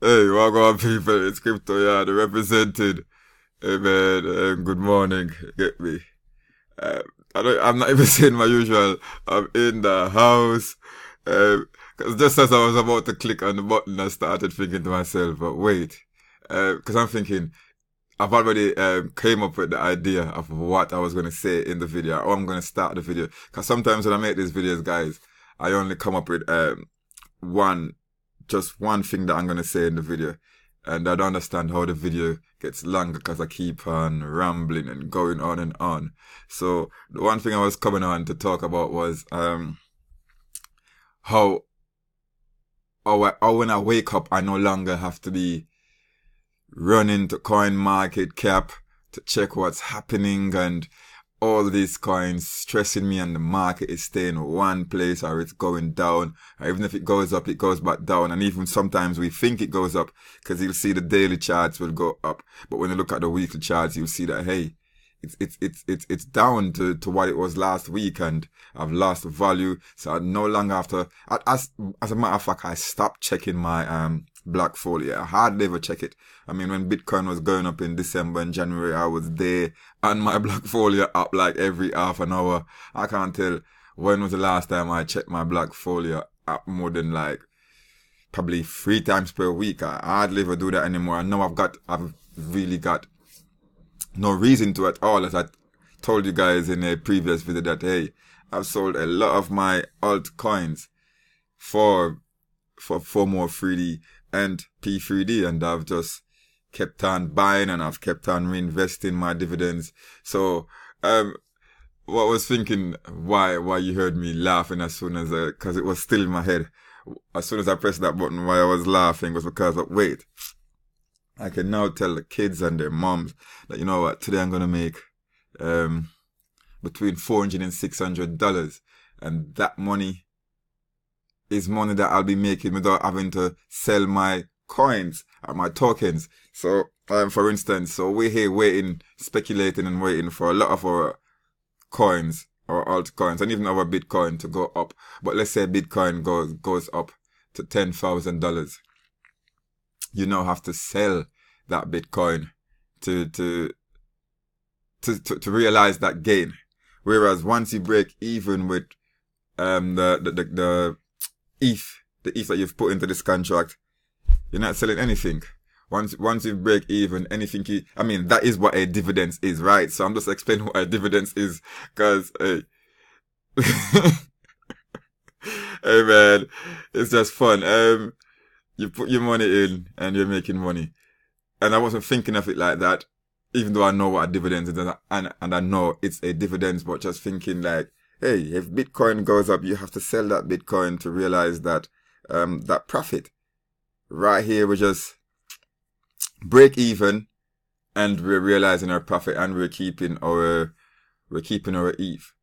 Hey, welcome on people, it's Crypto Yard represented. Hey man, good morning, get me. Um, I'm not even saying my usual, I'm in the house. Cause just as I was about to click on the button, I started thinking to myself, but wait. Cause I'm thinking, I've already came up with the idea of what I was going to say in the video, or I'm going to start the video. Cause sometimes when I make these videos, guys, I only come up with one just one thing that I'm going to say in the video. And I don't understand how the video gets longer because I keep on rambling and going on and on. So the one thing I was coming on to talk about was how when I wake up, I no longer have to be running to coin market cap to check what's happening and all these coins stressing me, and the market is staying one place or it's going down, or even if it goes up, it goes back down. And even sometimes we think it goes up because you'll see the daily charts will go up, but when you look at the weekly charts, you'll see that hey, it's down to what it was last week, and I've lost value. So I no longer have to. As a matter of fact, I stopped checking my black folio. I hardly ever check it. I mean, when Bitcoin was going up in December and January, I was there and my black folio up like every half an hour. I can't tell when was the last time I checked my black folio up more than like probably 3 times per week. I hardly ever do that anymore. I know I've really got no reason to at all. As I told you guys in a previous video that hey, I've sold a lot of my altcoins for Fomo3D and P3D, and I've just kept on buying and I've kept on reinvesting my dividends. So what I was thinking, why you heard me laughing as soon as because it was still in my head as soon as I pressed that button, why I was laughing was because of, wait, I can now tell the kids and their moms that, you know what, today I'm gonna make between $400 and $600, and that money is money that I'll be making without having to sell my coins or my tokens. So, for instance, so we're here waiting, speculating and waiting for a lot of our coins, our altcoins, and even our Bitcoin to go up. But let's say Bitcoin goes up to $10,000. You now have to sell that Bitcoin to realize that gain. Whereas once you break even with the ETH that you've put into this contract, you're not selling anything. Once you break even, anything I mean, that is what a dividend is, right? So I'm just explaining what a dividend is, cause, hey, hey man, it's just fun. You put your money in and you're making money. And I wasn't thinking of it like that, even though I know what a dividend is and I know it's a dividend, but just thinking like, hey, if Bitcoin goes up, you have to sell that Bitcoin to realize that, that profit. Right here, we just break even and we're realizing our profit and we're keeping our ETH.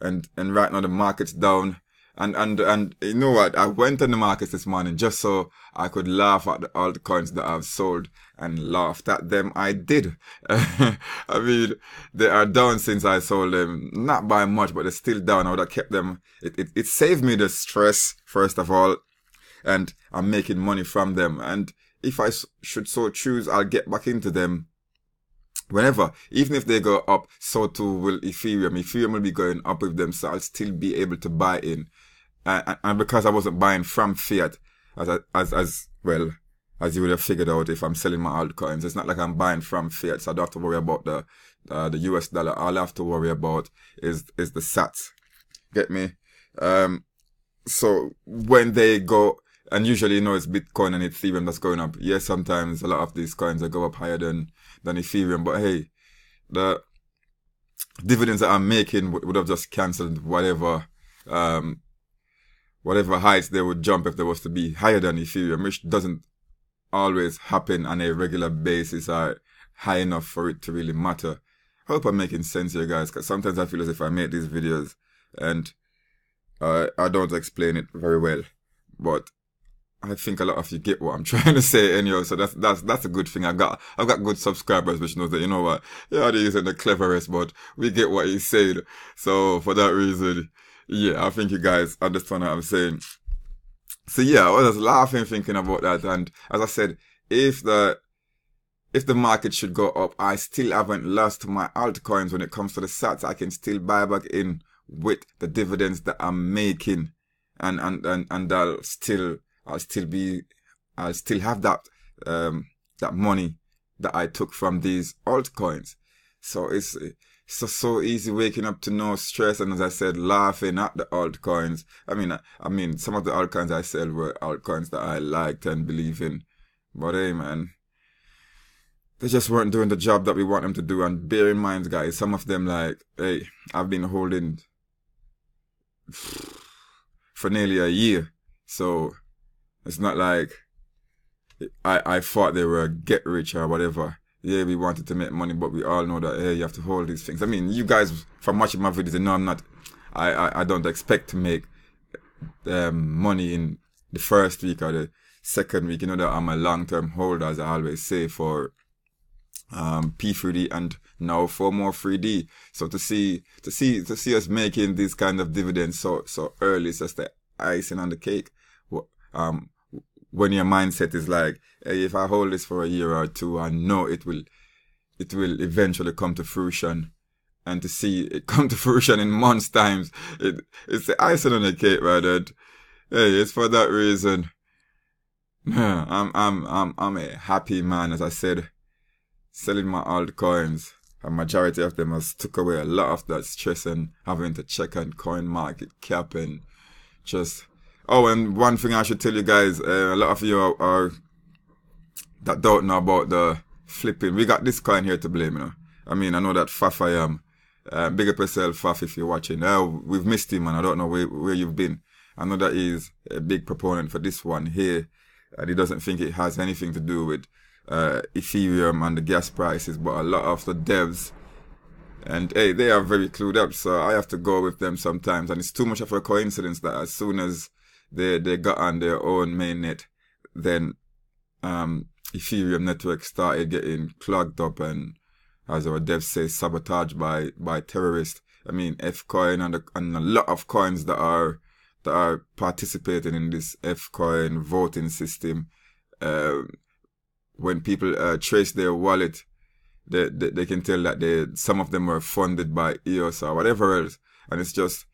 And right now the market's down. And you know what? I went on the markets this morning just so I could laugh at the altcoins that I've sold, and laughed at them. I did. I mean, they are down since I sold them. Not by much, but they're still down. I would have kept them. It saved me the stress, first of all, and I'm making money from them. And if I should so choose, I'll get back into them whenever. Even if they go up, so too will Ethereum. Ethereum will be going up with them, so I'll still be able to buy in. And because I wasn't buying from fiat, as well, as you would have figured out if I'm selling my altcoins, it's not like I'm buying from fiat, so I don't have to worry about the US dollar. All I have to worry about is the sats. Get me? So when they go, and usually, you know, it's Bitcoin and Ethereum that's going up. Yes, sometimes a lot of these coins, they go up higher than Ethereum, but hey, the dividends that I'm making would have just cancelled whatever heights they would jump if there was to be higher than Ethereum, which doesn't always happen on a regular basis or high enough for it to really matter. I hope I'm making sense here, guys, because sometimes I feel as if I make these videos and I don't explain it very well, but I think a lot of you get what I'm trying to say anyway, so that's a good thing. I've got good subscribers which knows that, you know what, yeah, they isn't the cleverest, but we get what he's saying. So for that reason, yeah, I think you guys understand what I'm saying. So yeah, I was just laughing thinking about that. And as I said, if the market should go up, I still haven't lost my altcoins when it comes to the sats. I can still buy back in with the dividends that I'm making, and I'll still have that money that I took from these altcoins. So it's so easy waking up to no stress, and as I said, laughing at the altcoins. I mean, some of the altcoins I said were altcoins that I liked and believe in, but hey, man, they just weren't doing the job that we want them to do. And bear in mind, guys, some of them, like, hey, I've been holding for nearly a year, so it's not like I thought they were get rich or whatever. Yeah, we wanted to make money, but we all know that, hey, you have to hold these things. I mean, you guys, from watching my videos, you know I don't expect to make money in the first week or the second week. You know that I'm a long-term holder, as I always say, for P3D and now Fomo3D. So to see us making these kind of dividends so early, it's just the icing on the cake. When your mindset is like, hey, if I hold this for a year or two, I know it will eventually come to fruition. And to see it come to fruition in months' times, it's the icing on the cake, right? And hey, it's for that reason. I'm a happy man, as I said. Selling my altcoins, a majority of them has took away a lot of that stress and having to check on coin market cap and just. Oh, and one thing I should tell you guys, a lot of you are that don't know about the flipping. We got this coin here to blame, you know. I mean, I know that Faf I am. Big up yourself, Faf, if you're watching. We've missed him, and I don't know where you've been. I know that he's a big proponent for this one here, and he doesn't think it has anything to do with Ethereum and the gas prices, but a lot of the devs, and hey, they are very clued up, so I have to go with them sometimes, and it's too much of a coincidence that as soon as they got on their own mainnet, then Ethereum network started getting clogged up and, as our devs say, sabotaged by terrorists. I mean, Fcoin and a lot of coins that are participating in this Fcoin voting system. When people trace their wallet, they can tell that some of them were funded by EOS or whatever else, and it's just,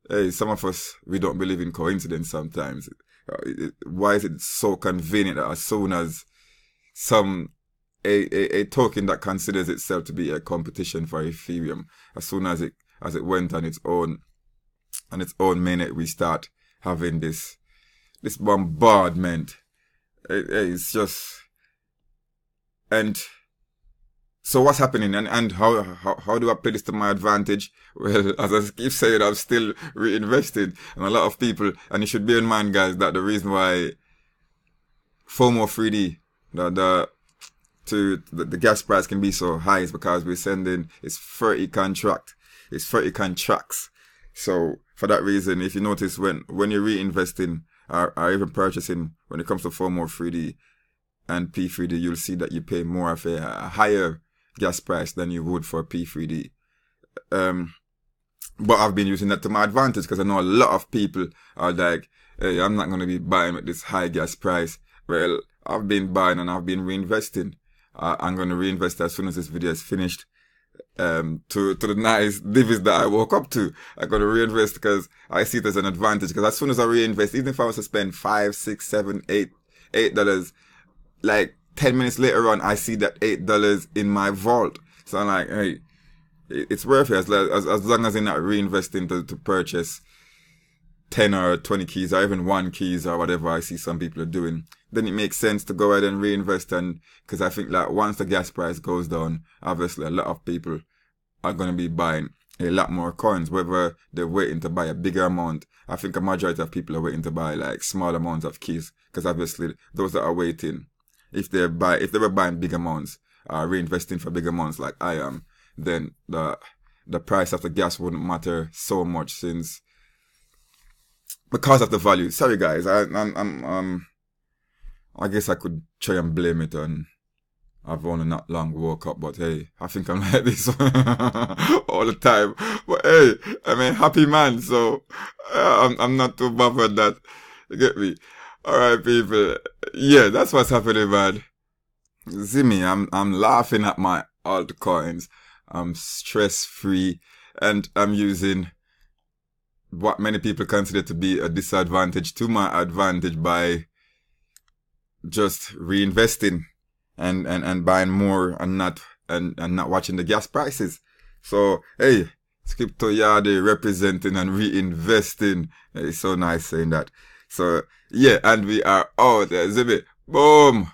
hey, some of us, we don't believe in coincidence sometimes. Why is it so convenient that as soon as a token that considers itself to be a competition for Ethereum, as soon as it went on its own mainnet, we start having this bombardment. It's just, and so what's happening, and how do I play this to my advantage? Well, as I keep saying, I'm still reinvested, and a lot of people, and you should bear in mind, guys, that the reason why Fomo3D, the gas price can be so high is because we're sending, it's 30 contracts. So for that reason, if you notice, when you're reinvesting or even purchasing, when it comes to Fomo3D and P3D, you'll see that you pay more of a higher gas price than you would for P3D. But I've been using that to my advantage because I know a lot of people are like, hey, I'm not going to be buying at this high gas price. Well, I've been buying and I've been reinvesting. I'm going to reinvest as soon as this video is finished. To the nice dividends that I woke up to. I'm going to reinvest because I see it as an advantage. Because as soon as I reinvest, even if I was to spend $5, $6, $7, $8, like 10 minutes later on, I see that $8 in my vault. So I'm like, hey, it's worth it as long as you're not reinvesting to purchase 10 or 20 keys or even 1 keys or whatever I see some people are doing. Then it makes sense to go ahead and reinvest, and because I think that once the gas price goes down, obviously a lot of people are going to be buying a lot more coins, whether they're waiting to buy a bigger amount. I think a majority of people are waiting to buy like small amounts of keys, because obviously those that are waiting, if they were buying big amounts, reinvesting for big amounts like I am, then the price of the gas wouldn't matter so much because of the value. Sorry guys, I guess I could try and blame it on I've only not long woke up, but hey, I think I'm like this all the time. But hey, I'm a happy man, so I'm not too bothered that, you get me? Alright, people. Yeah, that's what's happening, man. See me, I'm laughing at my altcoins. I'm stress free and I'm using what many people consider to be a disadvantage to my advantage by just reinvesting and buying more and not watching the gas prices. So hey, Crypto Yardy representing and reinvesting. It's so nice saying that. So yeah, and we are out there, Zibby. Boom.